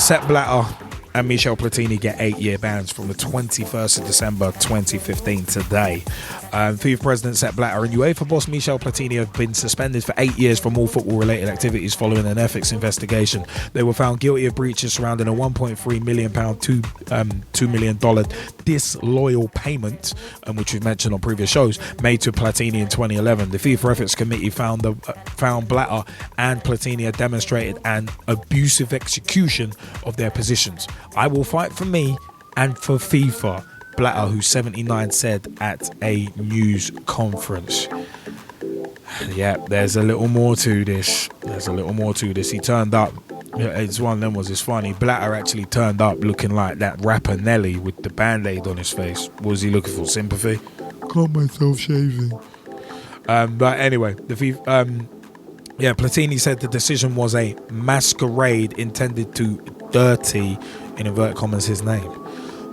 Sepp Blatter and Michel Platini get 8-year bans from the 21st of December 2015 today. FIFA President Sepp Blatter and UEFA boss Michel Platini have been suspended for 8 years from all football-related activities following an ethics investigation. They were found guilty of breaches surrounding a £1.3 million, $2 million disloyal payment, which we've mentioned on previous shows, made to Platini in 2011. The FIFA Ethics Committee found Blatter and Platini had demonstrated an abusive execution of their positions. I will fight for me and for FIFA, Blatter, who's 79, said at a news conference. Yeah, there's a little more to this. He turned up. It's one of them it's funny. Blatter actually turned up looking like that rapper Nelly with the band-aid on his face. What was he looking for? Sympathy? Caught myself shaving. But anyway, the FIFA, Platini said the decision was a masquerade intended to dirty, in inverted commas, his name.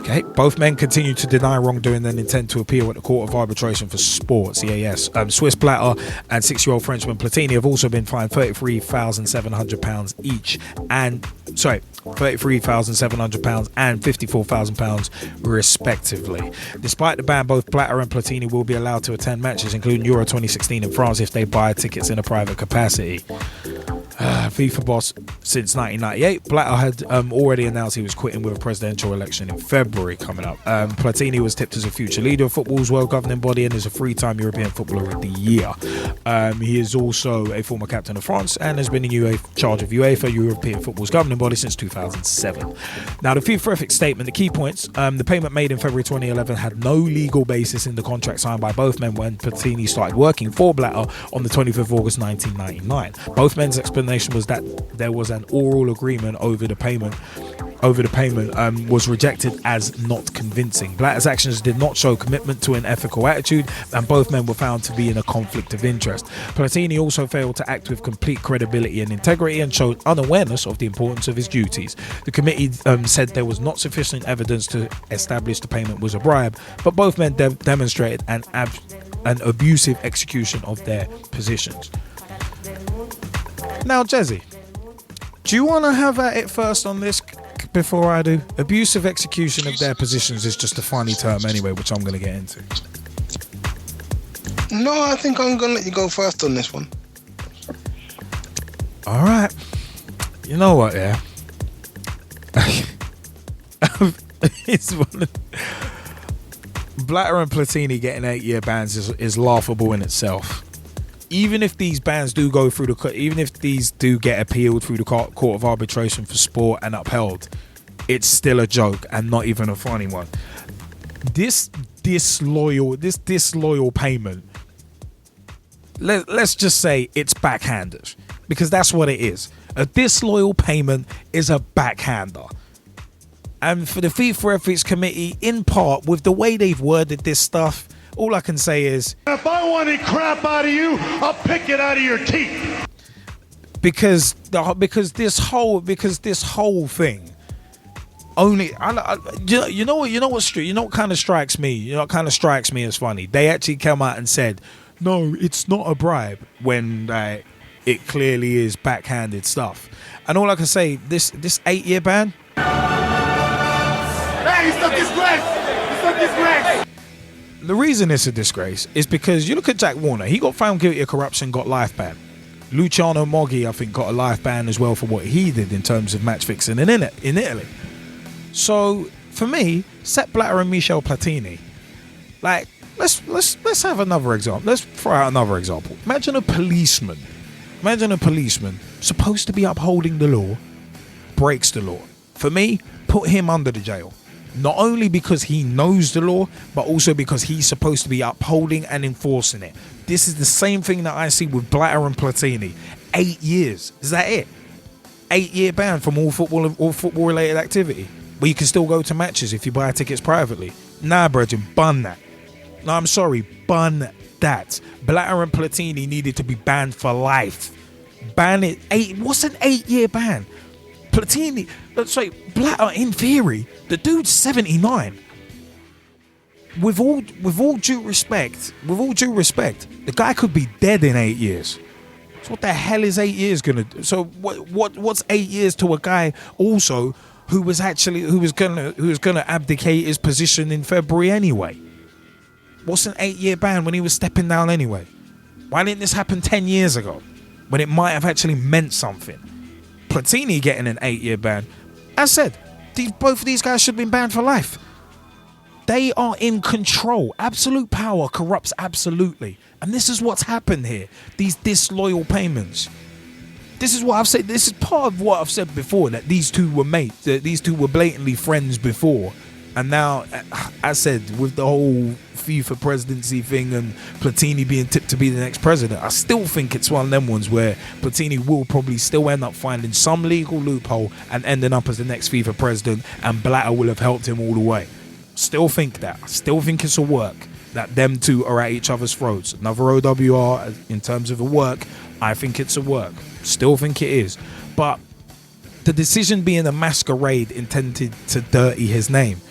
Okay, both men continue to deny wrongdoing and intend to appeal at the Court of Arbitration for Sport, CAS. Swiss Blatter and 6-year-old Frenchman Platini have also been fined £33,700 each, and £33,700 and £54,000 respectively. Despite the ban, both Blatter and Platini will be allowed to attend matches, including Euro 2016 in France, if they buy tickets in a private capacity. FIFA boss since 1998, Blatter had already announced he was quitting with a presidential election in February coming up. Platini was tipped as a future leader of football's world governing body and is a 3-time European Footballer of the Year. He is also a former captain of France and has been in charge of UEFA, European football's governing body, since 2007. Now, the FIFA ethics statement, the key points: the payment made in February 2011 had no legal basis in the contract signed by both men when Platini started working for Blatter on the 25th of August 1999. Both men's explanation was that there was an oral agreement over the payment was rejected as not convincing. Blatter's actions did not show commitment to an ethical attitude, and both men were found to be in a conflict of interest. Platini also failed to act with complete credibility and integrity and showed unawareness of the importance of his duties. The committee said there was not sufficient evidence to establish the payment was a bribe, but both men demonstrated an abusive execution of their positions. Now, Gezzie, do you want to have at it first on this before I do? Abusive execution of their positions is just a funny term anyway, which I'm going to get into. No, I think I'm going to let you go first on this one. All right. You know what, yeah? It's one of... Blatter and Platini getting 8-year bans is laughable in itself. Even if these bans do go through even if these do get appealed through the Court of Arbitration for Sport and upheld, it's still a joke and not even a funny one. This disloyal payment, let's just say it's backhanded, because that's what it is. A disloyal payment is a backhander. And for the FIFA Ethics Committee, in part, with the way they've worded this stuff, all I can say is, if I want any crap out of you, I'll pick it out of your teeth. Because this whole thing only, you know what kind of strikes me. You know what kind of strikes me as funny. They actually came out and said, no, it's not a bribe, when it clearly is backhanded stuff. And all I can say, this 8-year ban. Hey, it's a disgrace. It's a disgrace. The reason it's a disgrace is because you look at Jack Warner. He got found guilty of corruption, got life ban. Luciano Moggi, I think, got a life ban as well for what he did in terms of match fixing in Italy. So for me, Sepp Blatter and Michel Platini, like, let's have another example. Let's throw out another example. Imagine a policeman supposed to be upholding the law, breaks the law. For me, put him under the jail. Not only because he knows the law, but also because he's supposed to be upholding and enforcing it. This is the same thing that I see with Blatter and Platini. 8 years. Is that it? 8-year ban from all football-related activity. But you can still go to matches if you buy tickets privately. Nah, brethren, bun that. No, I'm sorry, bun that. Blatter and Platini needed to be banned for life. Ban it. What's an 8-year ban? Platini, Blatter, in theory, the dude's 79. With all due respect, the guy could be dead in 8 years. So what the hell is 8 years gonna do? So what's 8 years to a guy also who was gonna abdicate his position in February anyway? What's an 8-year ban when he was stepping down anyway? Why didn't this happen 10 years ago when it might have actually meant something? Platini getting an 8-year ban. As said, both of these guys should have been banned for life. They are in control. Absolute power corrupts absolutely. And this is what's happened here. These disloyal payments. This is what I've said. This is part of what I've said before, that these two were mates. That these two were blatantly friends before. And now, I said, with the whole FIFA presidency thing and Platini being tipped to be the next president, I still think it's one of them ones where Platini will probably still end up finding some legal loophole and ending up as the next FIFA president, and Blatter will have helped him all the way. Still think that. I still think it's a work that them two are at each other's throats. Another OWR in terms of a work, I think it's a work. Still think it is. But the decision being a masquerade intended to dirty his name.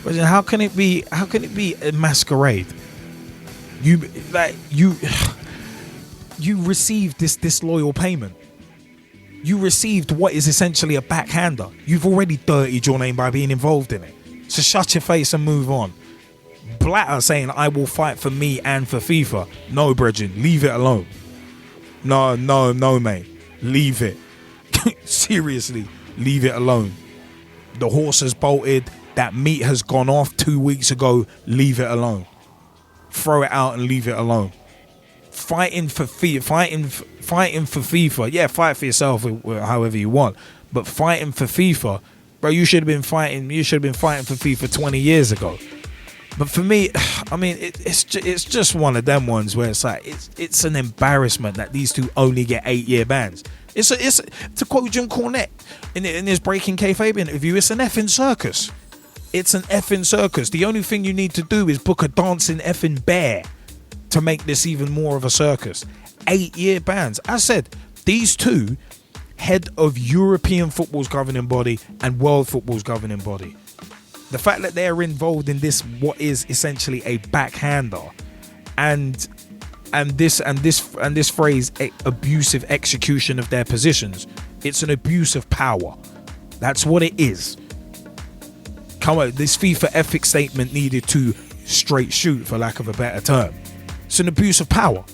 How can it be a masquerade? You received this disloyal payment. You received what is essentially a backhander. You've already dirtied your name by being involved in it. So shut your face and move on. Blatter saying, I will fight for me and for FIFA. No, brethren, leave it alone. No, mate. Leave it. Seriously, leave it alone. The horse has bolted. That meat has gone off 2 weeks ago. Leave it alone. Throw it out and leave it alone. Fighting for FIFA. Yeah, fight for yourself however you want. But fighting for FIFA, bro, you should have been fighting for FIFA 20 years ago. But for me, I mean, it's just one of them ones where it's like it's an embarrassment that these two only get 8-year bans. It's to quote Jim Cornette in his Breaking Kayfabe interview, it's an effing circus. It's an effing circus. The only thing you need to do is book a dancing effing bear to make this even more of a circus. 8-year bans. I said, these two, head of European football's governing body and world football's governing body. The fact that they're involved in this, what is essentially a backhander, and this phrase, abusive execution of their positions. It's an abuse of power. That's what it is. Come on, this FIFA ethics statement needed to straight shoot, for lack of a better term. It's an abuse of power.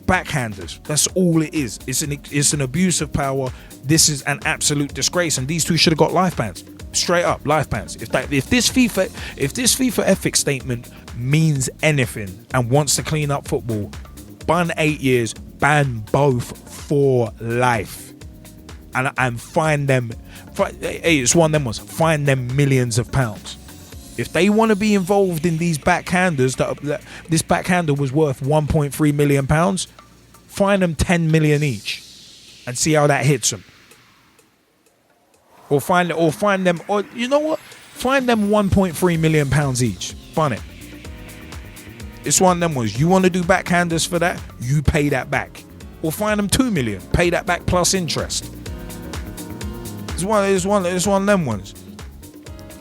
Backhanders. That's all it is. It's an abuse of power. This is an absolute disgrace, and these two should have got life bans. Straight up, life bans. If this FIFA ethics statement means anything and wants to clean up football, ban 8 years, ban both for life, and fine them. Hey, it's one of them ones. Fine them millions of pounds. If they want to be involved in these backhanders, that this backhander was worth 1.3 million pounds, fine them 10 million each, and see how that hits them. Or find them, or you know what? Find them 1.3 million pounds each. Fun it. It's one of them ones. You want to do backhanders for that? You pay that back. Or find them 2 million. Pay that back plus interest. It's one of them ones.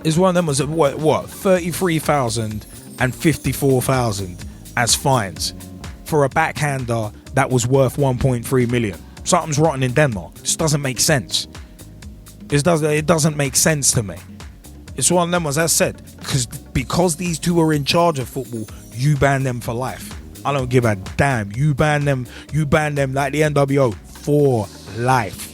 It's one of them ones at what? 33,000 and 54,000 as fines for a backhander that was worth 1.3 million. Something's rotten in Denmark. This doesn't make sense. It doesn't make sense to me. It's one of them, as I said, because these two are in charge of football, you ban them for life. I don't give a damn. You ban them like the NWO for life.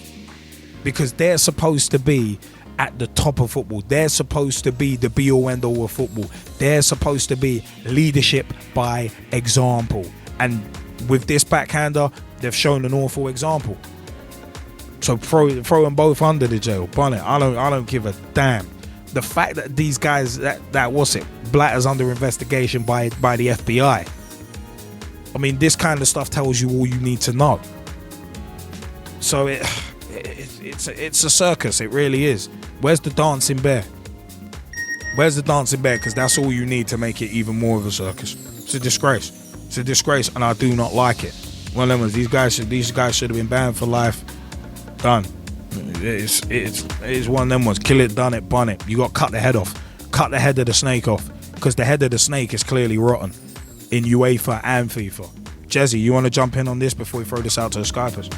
Because they're supposed to be at the top of football. They're supposed to be the be-all end-all of football. They're supposed to be leadership by example. And with this backhander, they've shown an awful example. So throw them both under the jail. Bun it. I don't give a damn. The fact that these guys, that was it, Blatter's under investigation by the FBI. I mean, this kind of stuff tells you all you need to know. So it's a circus. It really is. Where's the dancing bear? Where's the dancing bear? Because that's all you need to make it even more of a circus. It's a disgrace. It's a disgrace, and I do not like it. One of them was these guys should have been banned for life. Done. It's one of them ones. Kill it, done it, bun it. You got to cut the head off. Cut the head of the snake off, because the head of the snake is clearly rotten in UEFA and FIFA. Gezzie, you want to jump in on this before we throw this out to the Skypers?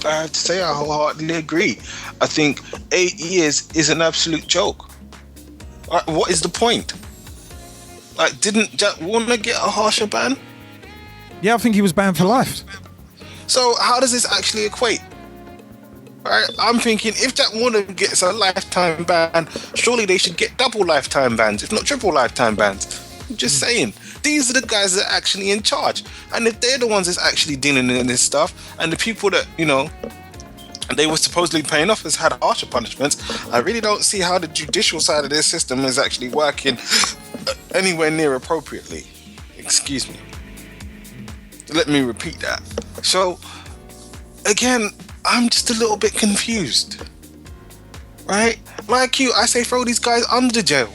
I have to say I wholeheartedly agree. I think 8 years is an absolute joke. What is the point? Like, didn't Jack Warner get a harsher ban? Yeah, I think he was banned for life. So how does this actually equate? Right? I'm thinking if Jack Warner gets a lifetime ban, surely they should get double lifetime bans, if not triple lifetime bans. I'm just saying. These are the guys that are actually in charge. And if they're the ones that's actually dealing in this stuff, and the people that, you know, they were supposedly paying off has had harsher punishments, I really don't see how the judicial side of this system is actually working anywhere near appropriately. Excuse me. Let me repeat that. So, again, I'm just a little bit confused. Right? Like you, I say throw these guys under jail.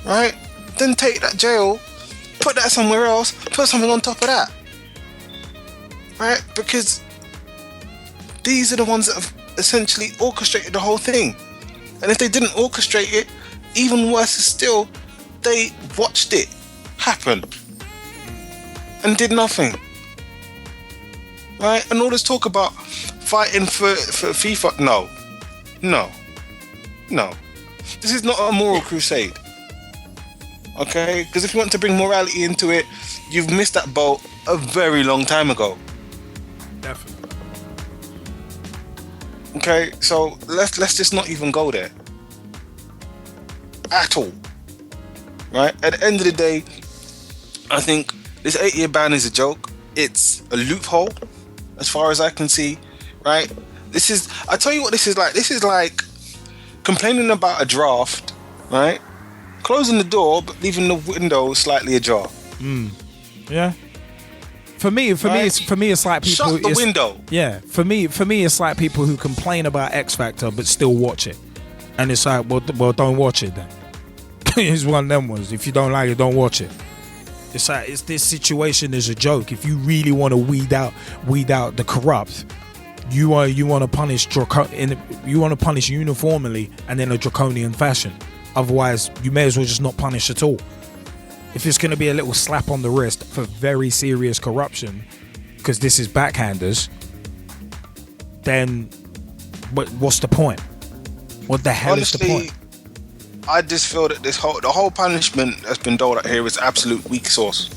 Right? Then take that jail, put that somewhere else, put something on top of that. Right? Because these are the ones that have essentially orchestrated the whole thing. And if they didn't orchestrate it, even worse is still, they watched it happen and did nothing. Right? And all this talk about fighting for FIFA, no. This is not a moral crusade. Okay? Because if you want to bring morality into it, you've missed that boat a very long time ago. Definitely. Okay, so let's just not even go there at all. Right? At the end of the day, I think this 8-year ban is a joke. It's a loophole, as far as I can see. Right? I tell you what this is like. This is like complaining about a draft, right? Closing the door but leaving the window slightly ajar. Yeah. For me, it's like people. Shut the window. Yeah. For me, it's like people who complain about X Factor but still watch it, and it's like, well, don't watch it then. It's one of them ones. If you don't like it, don't watch it. It's like this situation is a joke. If you really want to weed out the corrupt, you want to punish uniformly and in a draconian fashion. Otherwise, you may as well just not punish at all. If it's going to be a little slap on the wrist for very serious corruption, because this is backhanders, then what's the point? What the hell is the point? I just feel that the whole punishment that's been doled out here is absolute weak sauce.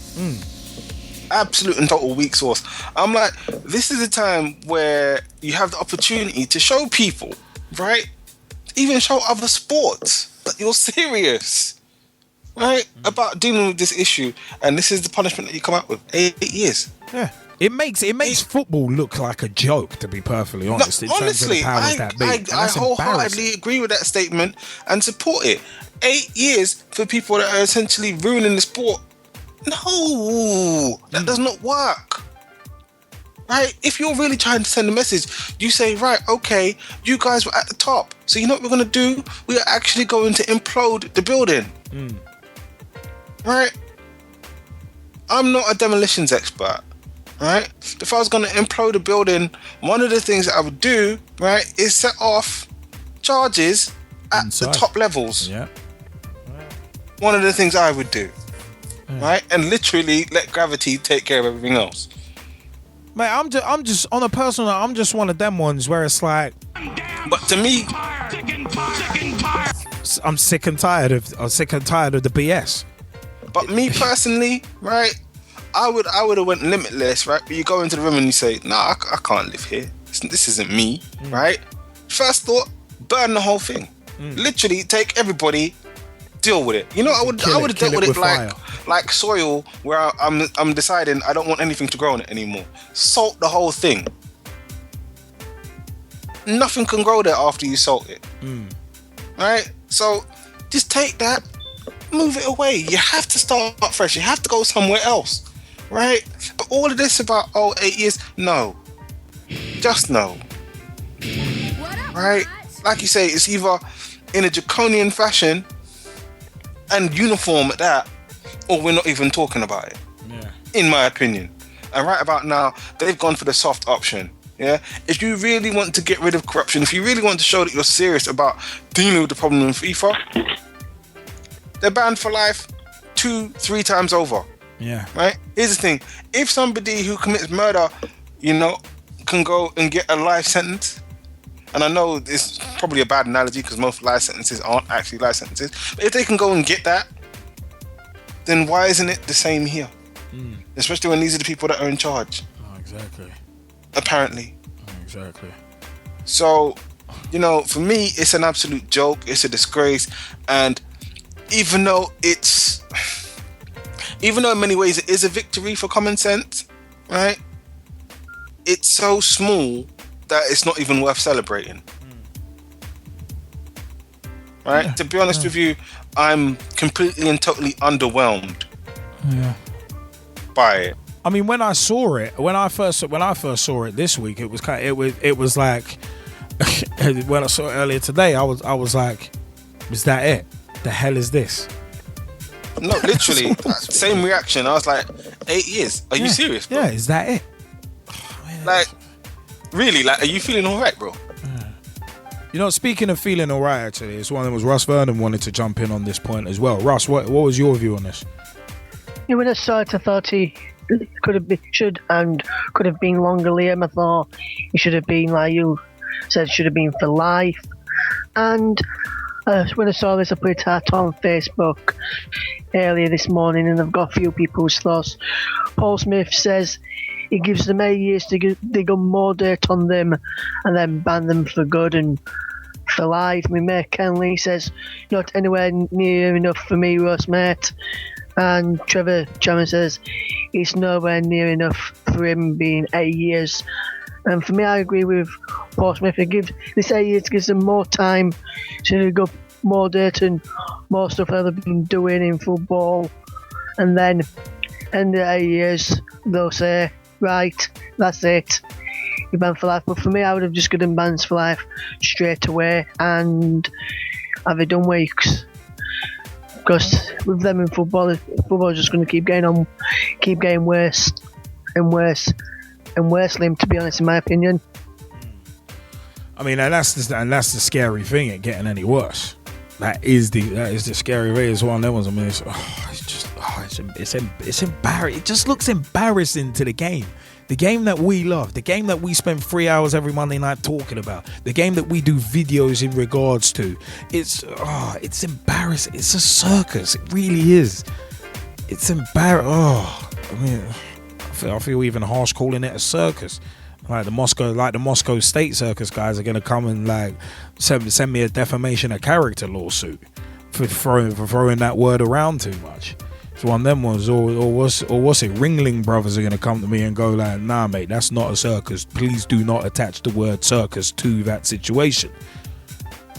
Absolute and total weak sauce. I'm like, this is a time where you have the opportunity to show people, right? Even show other sports that you're serious. Right? About dealing with this issue, and this is the punishment that you come up with. 8 years. Yeah. It makes football look like a joke, to be perfectly honest. No, honestly, I wholeheartedly agree with that statement and support it. 8 years for people that are essentially ruining the sport. No, that does not work. Right? If you're really trying to send a message, you say, right, okay, you guys were at the top. So you know what we're going to do? We are actually going to implode the building. Right? I'm not a demolitions expert. Right? If I was going to implode a building, one of the things that I would do, right, is set off charges at the top levels. Yeah. One of the things I would do. Right? And literally let gravity take care of everything else. Mate, I'm just on a personal note, I'm just one of them ones where it's like, but to me, I'm sick and tired of the BS. But me personally, right, I would have went limitless, right? But you go into the room and you say, nah, I can't live here. This isn't me, right? First thought, burn the whole thing. Literally take everybody, deal with it. You know, I would have dealt with it like soil, where I'm deciding I don't want anything to grow on it anymore. Salt the whole thing. Nothing can grow there after you salt it. Right? So just take that, move it away. You have to start fresh. You have to go somewhere else. Right? But all of this about 8 years, no. Just no. Right? Like you say, it's either in a draconian fashion and uniform at that, or we're not even talking about it. Yeah. In my opinion. And right about now, they've gone for the soft option. Yeah. If you really want to get rid of corruption, if you really want to show that you're serious about dealing with the problem in FIFA, they're banned for life 2-3 times over. Yeah. Right? Here's the thing. If somebody who commits murder, can go and get a life sentence, and I know it's probably a bad analogy because most life sentences aren't actually life sentences, but if they can go and get that, then why isn't it the same here? Especially when these are the people that are in charge. Oh, exactly. Apparently. Oh, exactly. So, for me, it's an absolute joke. It's a disgrace. And even though in many ways it is a victory for common sense, right? It's so small that it's not even worth celebrating. Right? Yeah. To be honest with you, I'm completely and totally underwhelmed by it. I mean, when I first saw it this week, it was like when I saw it earlier today, I was like, is that it? The hell is this? No, literally, same reaction. I was like, 8 years? Are you serious, bro? Yeah, is that it? Like, really? Like, are you feeling all right, bro? Speaking of feeling all right, actually, it's one that was Russ Vernon wanted to jump in on this point as well. Russ, what was your view on this? Yeah, when I saw it, I thought he could have been longer, Liam. I thought he should have been, like you said, should have been for life. And when I saw this, I put it out on Facebook earlier this morning, and I've got a few people's thoughts. Paul Smith says he gives them 8 years to dig up more dirt on them and then ban them for good and for life. I mean, Mate Kenley says, not anywhere near enough for me, Ross, mate. And Trevor Chairman says it's nowhere near enough for him being 8 years. And for me, I agree with Paul Smith. This 8 years gives them more time to dig up more dirt and more stuff that they've been doing in football. And then, in the 8 years, they'll say, right, that's it. You're banned for life. But for me, I would have just given bans for life straight away and have it done weeks. Because with them in football is just going to keep getting worse and worse and worse, Liam, to be honest, in my opinion. I mean, and that's the scary thing, it getting any worse. That is the scary thing. It's one of them ones. I mean, it's embarrassing. It just looks embarrassing to the game. The game that we love, the game that we spend 3 hours every Monday night talking about, the game that we do videos in regards to. It's embarrassing. It's a circus. It really is. It's embarrassing. I mean, I feel even harsh calling it a circus. Like the Moscow State Circus guys are gonna come and like send me a defamation of character lawsuit for throwing that word around too much. It's one of them ones, or what's it? Ringling Brothers are gonna come to me and go like, nah, mate, that's not a circus. Please do not attach the word circus to that situation.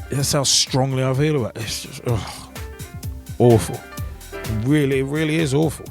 That's how strongly I feel about it. It's just awful. It really is awful.